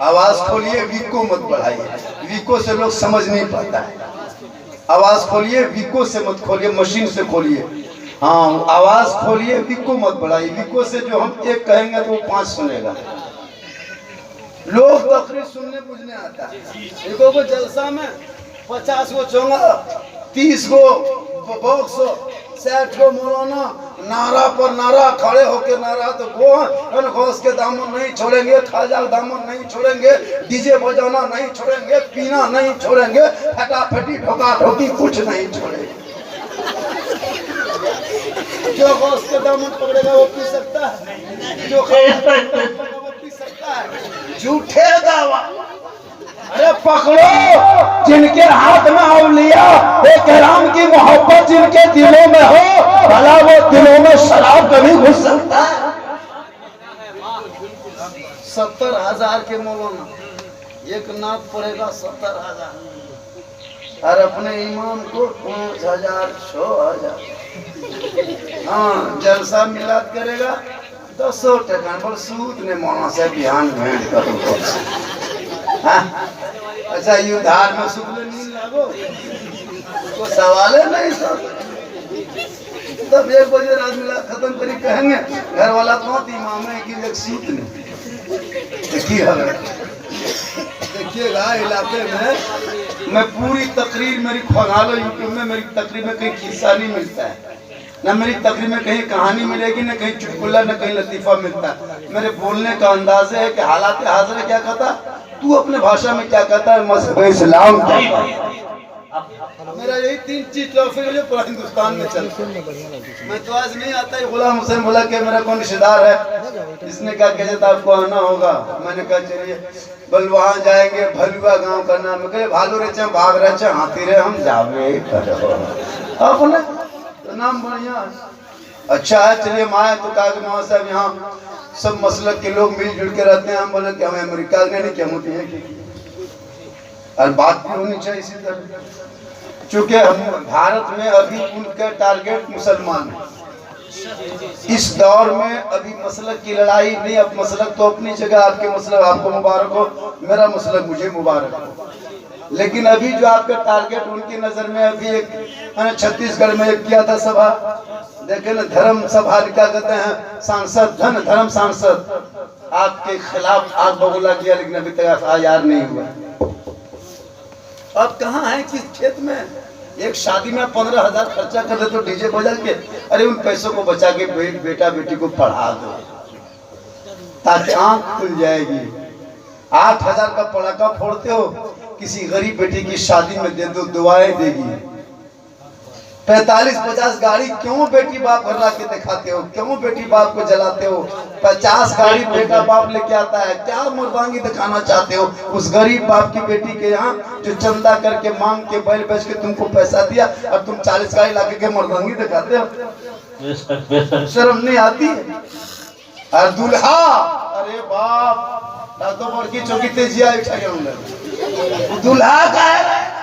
आवाज खोलिए, वीको मत बढ़ाइए, वीको से लोग समझ नहीं पाता है। आवाज खोलिए, वीको से मत खोलिए, मशीन से खोलिए। हाँ, आवाज खोलिए, वीको मत बढ़ाइए। वीको से जो हम एक कहेंगे तो वो 5 सुनेगा। लोग तकरीर सुनने बुझने आता है। देखो को जलसा में 50 गो चोंगा, 30 गो बॉक्स, 60 गो मौलाना, नारा पर नारा, खड़े होके नारा। तो घोष के दामन नहीं छोड़ेंगे, खाजा दामन नहीं छोड़ेंगे, डीजे बजाना नहीं छोड़ेंगे, पीना नहीं छोड़ेंगे, फटाफटी ठोका ठोकी कुछ नहीं छोड़ेंगे। जो घोष के दामन पकड़ेगा वो पी सकता है, जो वो पी सकता है। झूठे दावा। अरे पकड़ो जिनके हाथ में औलिया कराम की मोहब्बत जिनके दिलों में हो, भला वो दिलों में शराब कभी घुस सकता है? 70,000 के मौलाना एक नात पड़ेगा 70,000, और अपने ईमान को 5,000 6,000। हाँ, जलसा मिलाद करेगा 200 टका पर सूद ने मौलाना से बिहान भेंट करो। अच्छा, ये उधार में सुख में नींद लागो तो सवाल है नहीं सर। तब 1 बजे रात मिला खत्म करी कहेंगे घर वाला कौन इमाम है कि एक सूत ने देखिएगा। इलाके में मैं पूरी तकरीर मेरी खोला लो यूट्यूब में, मेरी तकरीर में कहीं किस्सा नहीं मिलता है, न मेरी तकरीर में कहीं कहानी मिलेगी, न कहीं चुटकुला, न कहीं लतीफा मिलता है। मेरे बोलने का अंदाज है कि हालात हाजिर क्या कहता, तू अपने भाषा में क्या कहता है, मज़हब इस्लाम क्या कहता है। मेरा यही 3 चीज फिर पूरा हिंदुस्तान में चलता है। मैं तो आज नहीं आता है। गुलाम हुसैन बोला कि मेरा कौन रिश्तेदार है, इसने कहा कि आपको आना होगा। मैंने कहा चलिए, बल वहाँ जाएंगे, भलुआ गांव का नाम है, भालू रहे भाग रहे हाथी रहे, हम जावे अपने तो नाम बढ़िया। अच्छा है, चलिए माए तो कहा कि माँ साहब यहाँ सब मसलक के लोग मिलजुल के रहते हैं। हम बोले कि हमें अमेरिका नहीं क्या होती है, और बात भी होनी चाहिए इसी तरह। चूंकि हम भारत में अभी उनका टारगेट मुसलमान है। इस दौर में अभी मसलक की लड़ाई नहीं। अब मसलक तो अपनी जगह, आपके मसलक आपको मुबारक हो, मेरा मसलक मुझे मुबारक हो, लेकिन अभी जो आपका टारगेट उनकी नजर में अभी एक, मैंने छत्तीसगढ़ में एक किया था सभा, देखे ना, धर्म सभा क्या कहते हैं, सांसद धन धर्म सांसद आपके खिलाफ आग बबूला किया, लेकिन अभी तक FIR नहीं हुआ। अब कहाँ है, किस खेत में? एक शादी में 15,000 खर्चा कर दे तो डीजे बजा के, अरे उन पैसों को बचा के बेटा बेटी को पढ़ा दो ताकि आंख खुल जाएगी। 8,000 का पटाखा फोड़ते हो, किसी गरीब बेटी की शादी में दे दो, दुआएं देगी। 45-50 गाड़ी क्यों बेटी बाप घर ला के दिखाते हो, क्यों बेटी बाप को जलाते हो? 50 गाड़ी बेटा बाप लेके आता है, क्या मर्दांगी दिखाना चाहते हो उस गरीब बाप की बेटी के यहाँ जो चंदा करके मांग के बैल बेच के तुमको पैसा दिया, और तुम 40 गाड़ी ला के मर्दांगी दिखाते हो? शर्म नहीं आती? और दूल्हा, अरे बाप ना तो बड़की चौकी तेजिया दूल्हा का है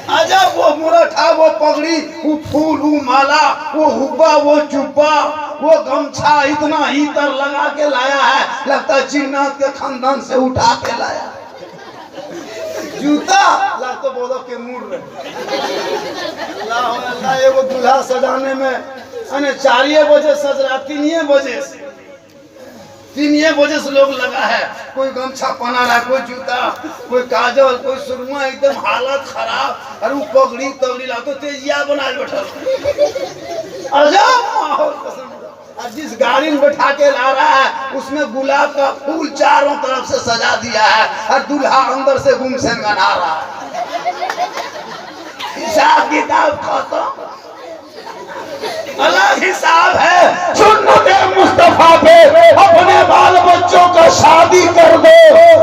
आजा, वो मुरठा, वो पगड़ी, वो फूल, वो माला, वो हुब्बा, वो चुब्बा, वो गमछा इतना इतर लगा के लाया है, लगता है जिन्नात के खानदान से उठा के लाया। जूता ला तो बोलो के मुड़ रहे। अल्लाह, एगो दूल्हा सजाने में 4 बजे सज रहा, 3 बजे से 3 बजे से लोग लगा है। कोई गमछा पहना रहा, कोई जूता, कोई काजल, कोई सुरमा, एकदम हालत खराब। अरे वो पगड़ी तगड़ी ला तो तेजिया बना बैठा। अजब माहौल कसम। और जिस गाड़ी में बैठा के ला रहा है उसमें गुलाब का फूल चारों तरफ से सजा दिया है, और दूल्हा अंदर से गुमसेन गना रहा है। हिसाब किताब खत्म, अलग हिसाब है। सुन्नते मुस्तफा पे अपने बाल बच्चों का शादी कर दो,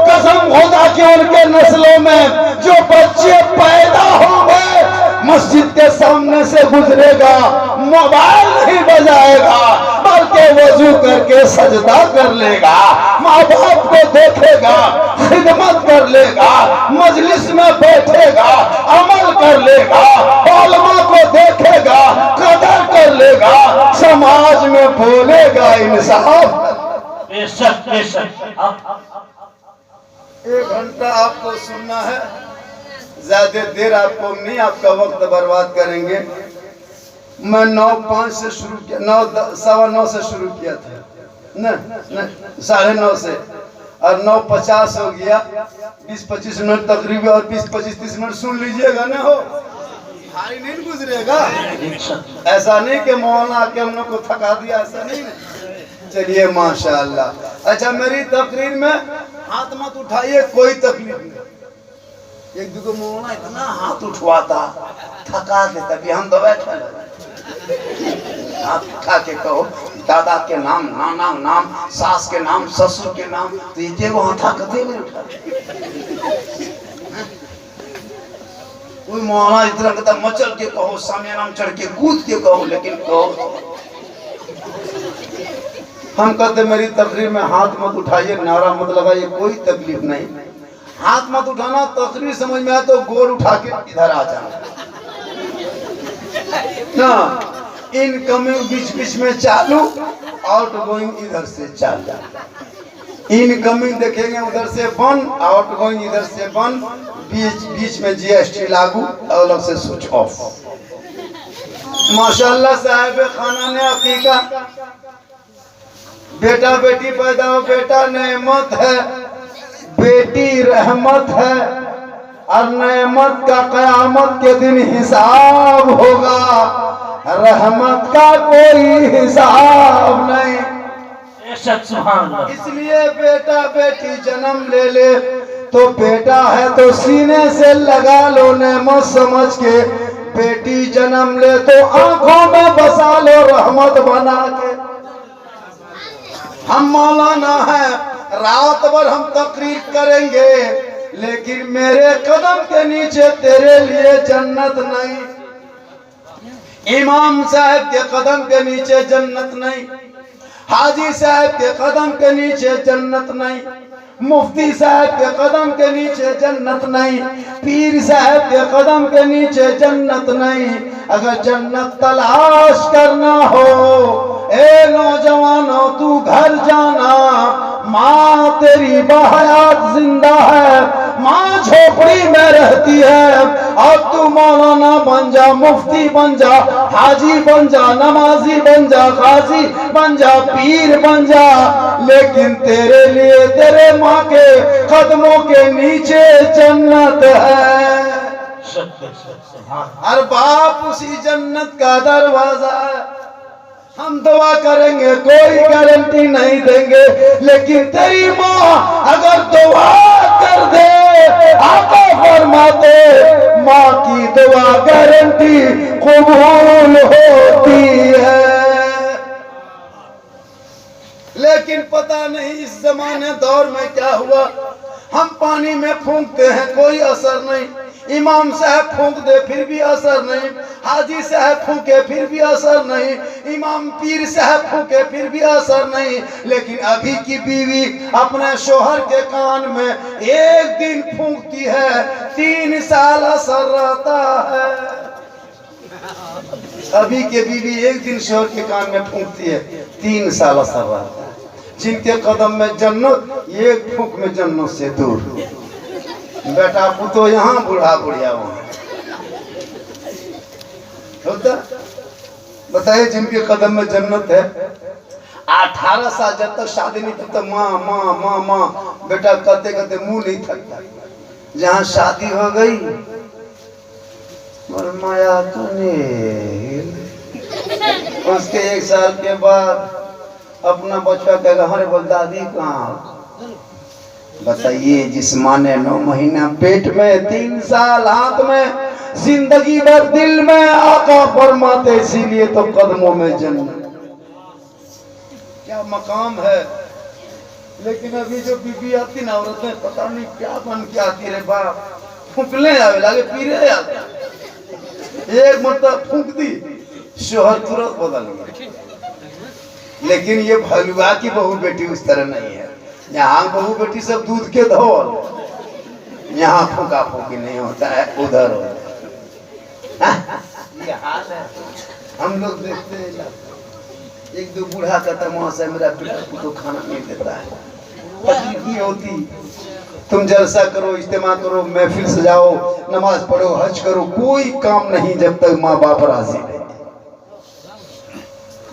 कसम खुदा की उनके नस्लों में जो बच्चे पैदा होंगे मस्जिद के सामने से गुजरेगा, मोबाइल नहीं बजाएगा, बल्कि वजू करके सजदा कर लेगा, माँ बाप को देखेगा, खिदमत कर लेगा, मजलिस में बैठेगा, अमल कर लेगा, उलमा को देखेगा, कदर कर लेगा, समाज में बोलेगा इंसाफ। बेशक बेशक। 1 घंटा आपको सुनना है, ज्यादा देर आपको नहीं, आपका वक्त बर्बाद करेंगे। मैं 9:05 से शुरू किया, 9:15 से शुरू किया था, न 9:30 से, और 9:50 हो गया। 20-25 मिनट तकरीबन, और 20-25-30 मिनट सुन लीजिएगा ना, हो भारी नहीं गुजरेगा। ऐसा नहीं कि मौलाना आके हम लोग को थका दिया, ऐसा नहीं। चलिए माशाअल्लाह। अच्छा, मेरी तकरीर में हाथ मत उठाइए, कोई तकलीफ नहीं। एक दूसरे मौलाना इतना हाथ उठवाता, थका देता कि हम दवाई खा लेते। हाथ उठा के कहो दादा के नाम, नाना नाम, सास के नाम, ससुर के नाम, तो ये वो हाथ कदे नहीं उठा। कोई मौलाना इतना कहता मचल के कहो, सामने नाम चढ़ के कूद के कहो, लेकिन कहो। हम कहते मेरी तकरीर में हाथ मत उठाइए, नारा मत लगाइए, कोई तकलीफ नहीं। हाथ मत उठाना, तकरीर समझ में आए तो गोर उठा के इधर आ जाना ना। इनकमिंग बीच बीच में चालू, आउट गोइंग इधर से चालू। इनकमिंग देखेंगे उधर से बंद, आउट गोइंग इधर से बंद, बीच बीच में जीएसटी लागू, अलग से स्विच ऑफ। माशाअल्लाह साहिब खाना ने हकीका, बेटा बेटी पैदा हो, बेटा नेमत है, बेटी रहमत है, और नेमत का कयामत के दिन हिसाब होगा, रहमत का कोई हिसाब नहीं। इसलिए बेटा बेटी जन्म ले तो बेटा है तो सीने से लगा लो नेमत समझ के, बेटी जन्म ले तो आंखों में बसा लो रहमत बना के। हम मौलाना है, रात भर हम तकरीर करेंगे, लेकिन मेरे कदम के नीचे तेरे लिए जन्नत नहीं। इमाम साहब के कदम के नीचे जन्नत नहीं, हाजी साहब के कदम के नीचे जन्नत नहीं, मुफ्ती साहब के कदम के नीचे जन्नत नहीं, पीर साहब के कदम के नीचे जन्नत नहीं। अगर जन्नत तलाश करना हो, ए नौजवानों तू घर जाना, माँ तेरी बहयात जिंदा है, माँ झोपड़ी में रहती है, और तू मौलाना बन जा, मुफ्ती बन जा, हाजी बन जा, नमाजी बन जा, गाजी बन जा, पीर बन जा, लेकिन तेरे लिए तेरे माँ के कदमों के नीचे जन्नत है। हर बाप उसी जन्नत का दरवाजा है। हम दुआ करेंगे, कोई गारंटी नहीं देंगे, लेकिन तेरी माँ अगर दुआ कर दे, आका फरमाते माँ की दुआ गारंटी कबूल होती है। लेकिन पता नहीं इस जमाने दौर में क्या हुआ, हम पानी में फूंकते हैं, कोई असर नहीं। इमाम साहब फूंक दे फिर भी असर नहीं, हाजी साहब फूके फिर भी असर नहीं, इमाम पीर साहब फूके फिर भी असर नहीं। लेकिन अभी की बीवी अपने शोहर के कान में एक दिन फूंकती है, 3 साल असर रहता है। अभी के बीवी एक दिन शोहर के कान में फूंकती है, 3 साल असर रहता है। जिनके कदम में जन्नत, एक फूंक में जन्नत से दूर। बेटा पुतो यहाँ, बूढ़ा बुढ़िया वहाँ होता। बताइए जिनके कदम में जन्नत है, 18 साल जब तक शादी नहीं तब तक माँ माँ माँ माँ बेटा कहते कहते मुंह नहीं थकता। जहाँ शादी हो गई माया उसके 1 साल के बाद अपना बच्चा कहेगा हरे बोल दादी कहाँ। बताइए जिस माँ ने 9 महीना पेट में, 3 साल हाथ में, जिंदगी भर दिल में आका फरमाते, इसीलिए तो कदमों में जन्नत। क्या मकाम है। लेकिन अभी जो बीबी आती ना औरतें, पता नहीं क्या बन के आती रे बाप, फूकले आवे लागे पीरे आते। एक मतलब फूक दी, शोहर तुरंत बदल गया। लेकिन ये भलुआ की बहू बेटी उस तरह नहीं है। यहाँ बहू बेटी सब दूध के धोल, यहाँ फूका फूकी नहीं होता है, उधर होता है। ये हाल है। हम लोग देखते हैं एक दो बूढ़ा कहता वहां से मेरा बेटा तो खाना नहीं देता है, तकलीफ नहीं होती। तुम जलसा करो, इज्तिमा करो, महफिल सजाओ, नमाज पढ़ो, हज करो, कोई काम नहीं जब तक माँ बाप राजी नहीं।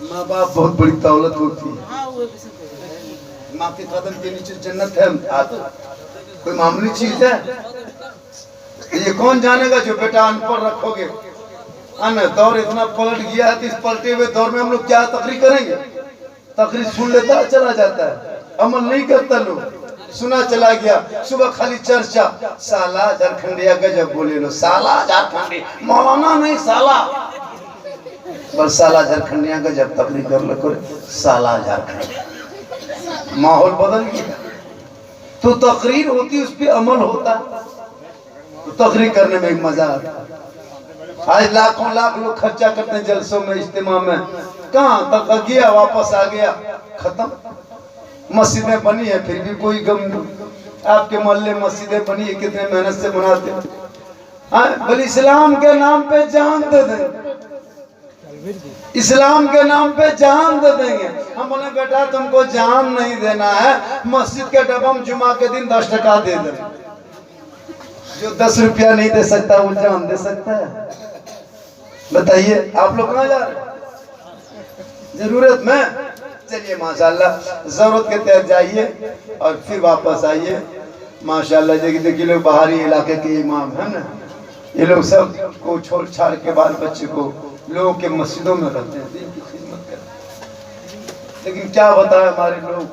माँ बाप बहुत बड़ी दौलत होती है। माँ के कदम के नीचे जन्नत है। कोई मामूली चीज है? ये कौन जानेगा जो बेटा अनपढ़ रखोगे। दौर इतना पलट गया है, इस पलटे हुए दौर में हम लोग क्या तकरीर करेंगे? तकरीर सुन लेता चला जाता है, अमल नहीं करता लोग। सुना चला गया, सुबह खाली चर्चा, साला झारखंडिया गजब बोले लो, साला झारखंडी, मौलाना नहीं साला, बस साला झारखंडिया गजब तकरीर कर लो, साला झारखंडी। माहौल बदल गया। तो तकरीर होती, उस पर अमल होता, तो तकरीर करने में एक मजा आता। आज लाखों लाख लोग खर्चा करते हैं जलसों में, इज्तिमा में, कहाँ तक गया, वापस आ गया, खत्म। मस्जिदें बनी है फिर भी कोई गम नहीं। आपके मोहल्ले मस्जिदें बनी है, कितने मेहनत से बनाते हैं। बोले इस्लाम के नाम पे जान दे देंगे, इस्लाम के नाम पे जान दे देंगे। हम बोले बेटा तुमको जान नहीं देना है, मस्जिद के डब्बा जुमा के दिन 10 टका दे दे। जो 10 रुपया नहीं दे सकता वो जान दे सकता है? बताइए आप लोग कहाँ जा रहे? जरूरत में चलिए माशाल्लाह, जरूरत के तहत जाइए और फिर वापस आइए। माशाल्लाह देखिए लोग बाहरी इलाके के इमाम है ना, ये लोग सब को छोड़ छाड़ के बाल बच्चे को लोगों के मस्जिदों में रहते हैं, दिन की खिदमत करते। लेकिन क्या बताए हमारे लोग,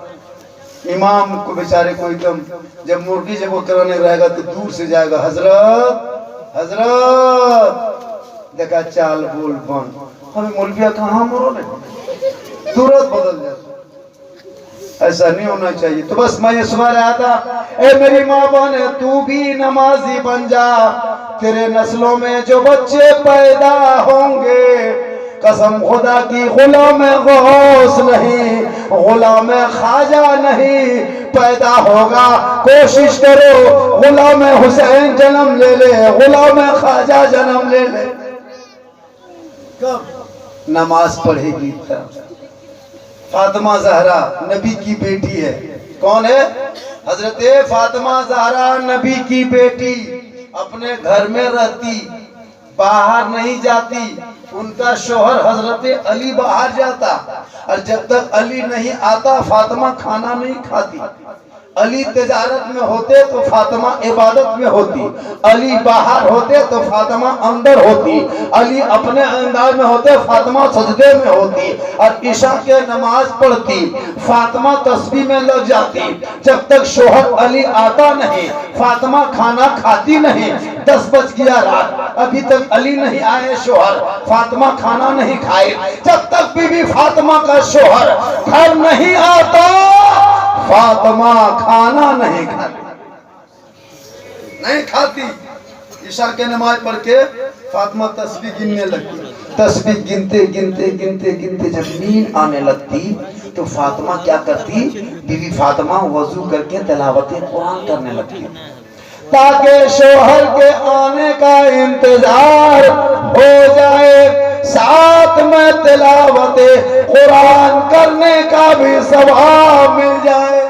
इमाम को बेचारे को एकदम जब मुर्गी जब वो कराने रहेगा तो दूर से जाएगा, हजरत हजरत, देखा चाल बोल बन, हमें मुर्गिया कहाँ मोड़े, तुरंत बदल जाता। ऐसा नहीं होना चाहिए। तो बस मैं ये सुना रहा था, ए मेरी माँ बहन तू भी नमाजी बन जा, तेरे नस्लों में जो बच्चे पैदा होंगे, कसम खुदा की गुलाम गौस नहीं, गुलाम ख्वाजा नहीं पैदा होगा। कोशिश करो गुलाम हुसैन जन्म ले ले, गुलाम ख्वाजा जन्म ले ले। कब नमाज पढ़ेगी? फातिमा ज़हरा नबी की बेटी है। कौन है? हजरत फातिमा ज़हरा नबी की बेटी, अपने घर में रहती, बाहर नहीं जाती। उनका शोहर हजरत अली बाहर जाता, और जब तक अली नहीं आता फातिमा खाना नहीं खाती। अली तिजारत में होते तो फातिमा इबादत में होती, अली बाहर होते तो फातिमा अंदर होती, अली अपने अंदाज में होते फातिमा सजदे में होती, और ईशा के नमाज पढ़ती, फातिमा तस्बीह में लग जाती। जब तक शोहर अली आता नहीं फातिमा खाना खाती नहीं। 10 बज गया रात, अभी तक अली नहीं आए शोहर, फातिमा खाना नहीं खाए। जब तक बीबी फातिमा का शोहर घर नहीं आता फातिमा खाना नहीं खाती। ईशा के नमाज पढ़ के फातिमा तस्बीह गिनने लगती। तस्बीह गिनते गिनते गिनते गिनते जब नींद आने लगती तो फातिमा क्या करती? बीवी फातिमा वजू करके तिलावत कुरान करने लगती, ताकि शोहर के आने का इंतजार हो जाए, साथ में तिलावत कुरान करने का भी सवाब मिल जाए।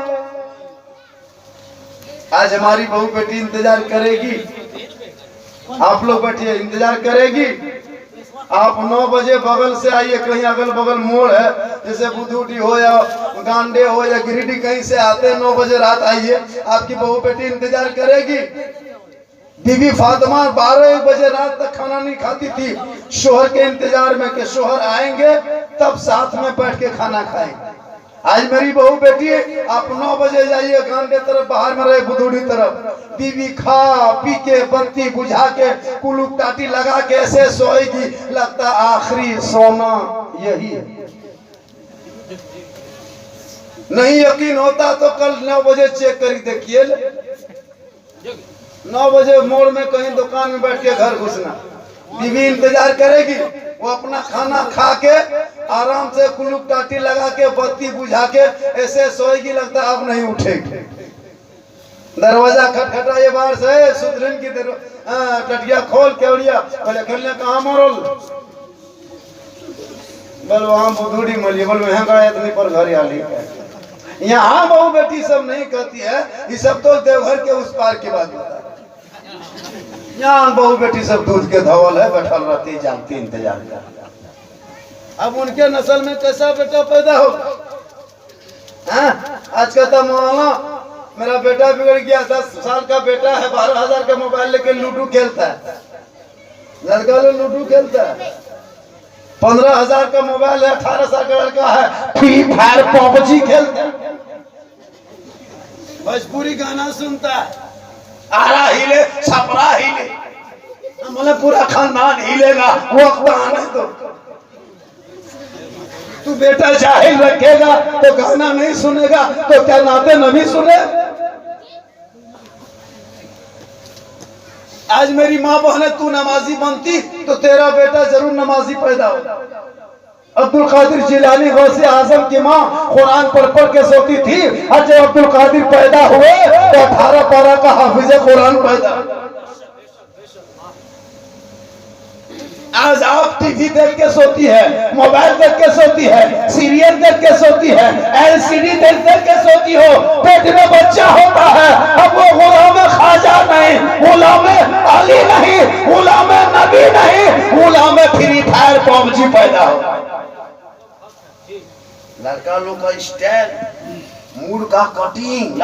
आज हमारी बहू बेटी इंतजार करेगी, आप लोग बैठिए इंतजार करेगी। आप 9 बजे बगल से आइए, कहीं अगल बगल मोड़ है, जैसे बुधूटी हो या गांडे हो या गिरिडीह, कहीं से आते हैं 9 बजे रात आइए, आपकी बहू बेटी इंतजार करेगी। बीबी फातिमा 12 बजे रात तक खाना नहीं खाती थी, शोहर के इंतजार में कि शोहर आएंगे तब साथ में बैठ के खाना खाएंगे। आज मेरी बहू बेटी आप 9 बजे जाइए गांडे तरफ, बाहर में रहे बुधूड़ी तरफ, बीवी खा पी के बत्ती बुझा के कुलूप टाटी लगा के ऐसे सोएगी, लगता आखिरी सोना यही है। नहीं यकीन होता तो कल 9 बजे चेक करी देखिए, 9 बजे मोड़ में कहीं दुकान में बैठ के घर घुसना, बीवी इंतजार करेगी। वो अपना खाना खा के आराम से कुलुक टाटी लगा के बत्ती बुझा के ऐसे सोएगी, लगता अब नहीं उठेगी। दरवाजा खटखटाए बाहर से, सुधरन की टटिया खोल केवड़िया, बोले खेलने कहाँ मरल, बोल वहाँ बुधुड़ी मली, बोल वहाँ गए इतनी पर घर आली। यहाँ बहू बेटी सब नहीं कहती है, ये सब तो देवघर के उस पार की बात होता है। यहाँ बहू बेटी सब दूध के धवल है, बैठल रहती जानती इंतजार कर। अब उनके नस्ल में कैसा बेटा पैदा होगा? आज का तो मौलाना मेरा बेटा बिगड़ गया, 10 साल का बेटा है, 12,000 का मोबाइल लेके लूडो खेलता है, लड़का लोग लूडो खेलता है। 15,000 का मोबाइल है, 18 साल का लड़का है, फ्री फायर पबजी खेलता है, भोजपुरी गाना सुनता है, आरा हिले छपरा हिले, मतलब पूरा खानदान हिलेगा। वक्त आने दो, तू बेटा जाहिल रखेगा तो गाना नहीं सुनेगा तो क्या नाते नबी सुने? आज मेरी माँ बहने तू नमाजी बनती तो तेरा बेटा जरूर नमाजी पैदा हो। अब्दुल कादिर जिलानी गौसे आजम की माँ कुरान पढ़ के सोती थी, और जब अब्दुल कादिर पैदा हुए तो 18 पारा का हाफिज कुरान पैदा। आज आप टीवी देख के सोती है, मोबाइल देख के सोती है, सीरियल देख के सोती है, एलसीडी देख के सोती हो, पेट में बच्चा होता है। अब वो गुलाम ख्वाजा नहीं, गुलाम अली नहीं, गुलाम नबी नहीं, गुलाम फ्री फायर पबजी पैदा हो। लड़का लोग का स्टाइल, मूड का कटिंग।